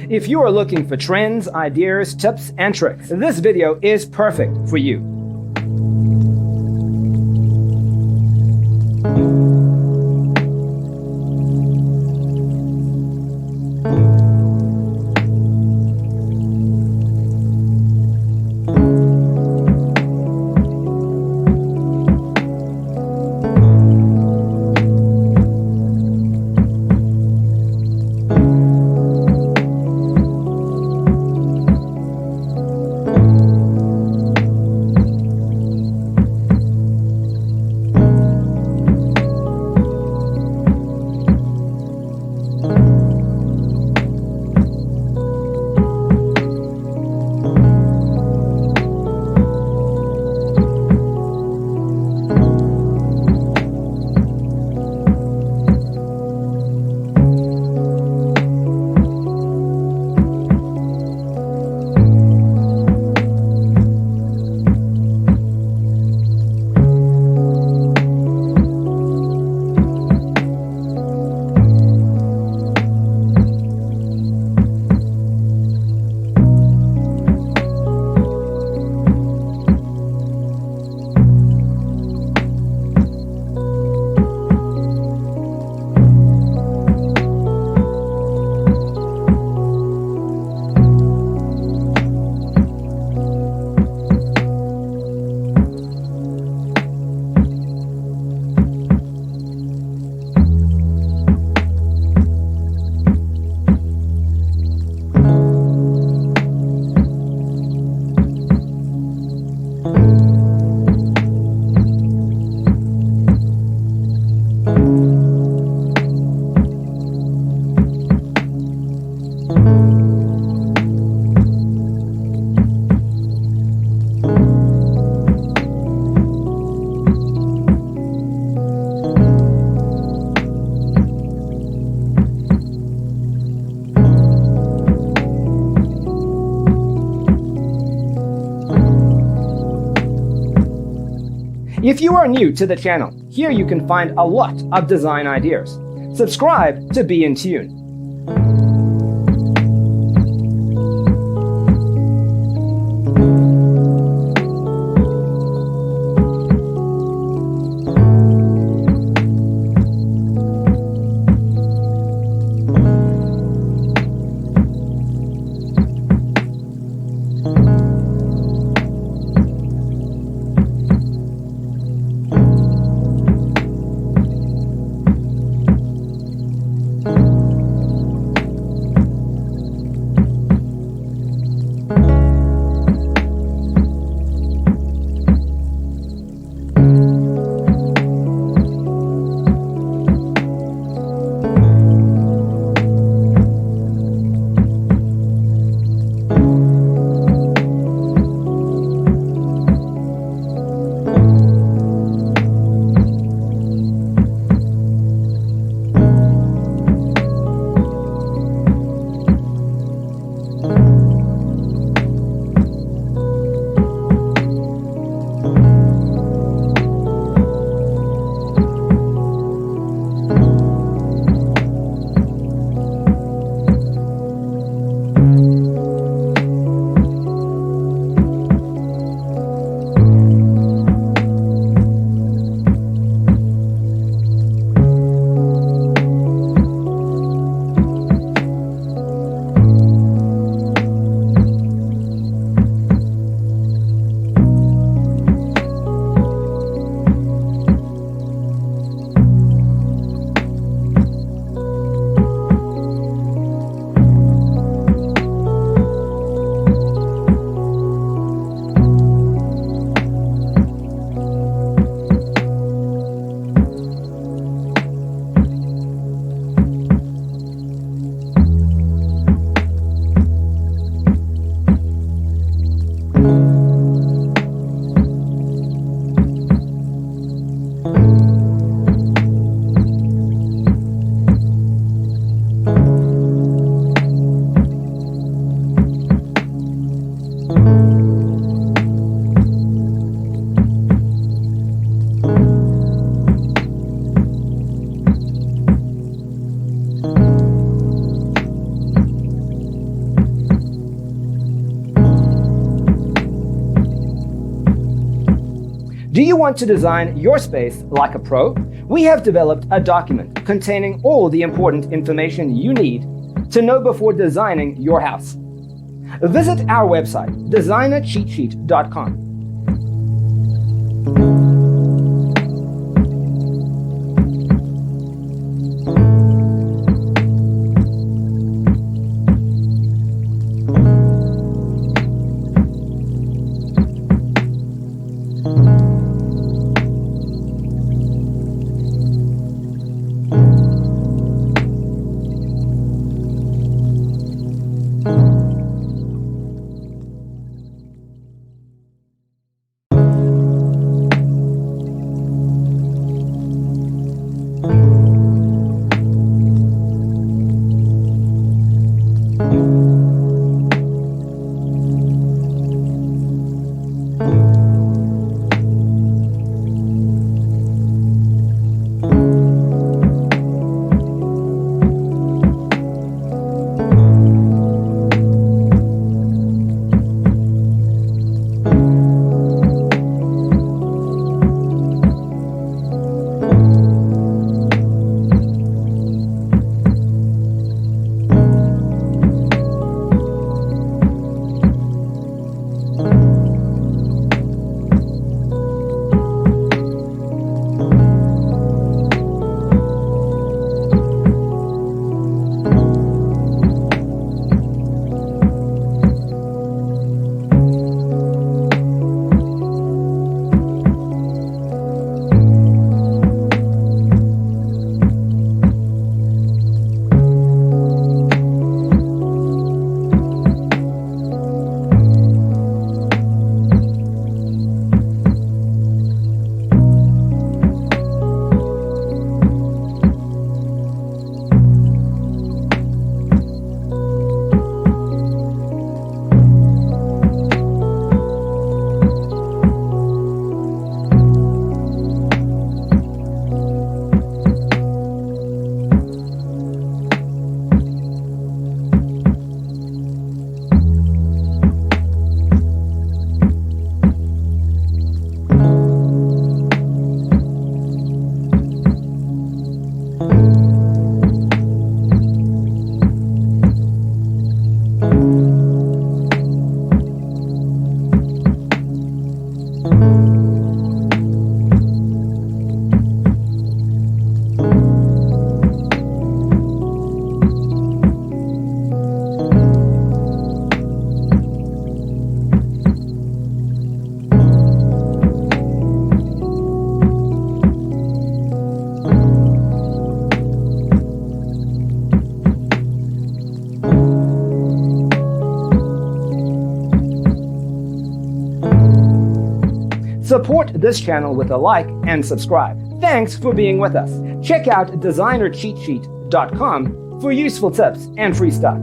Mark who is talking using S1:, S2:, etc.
S1: If you are looking for trends, ideas, tips, and tricks, this video is perfect for you. If you are new to the channel, here you can find a lot of design ideas. Subscribe to be in tune. Do you want to design your space like a pro? We have developed a document containing all the important information you need to know before designing your house. Visit our website, designercheatsheet.com. Support this channel with a like and subscribe. Thanks for being with us. Check out designercheatsheet.com for useful tips and free stuff.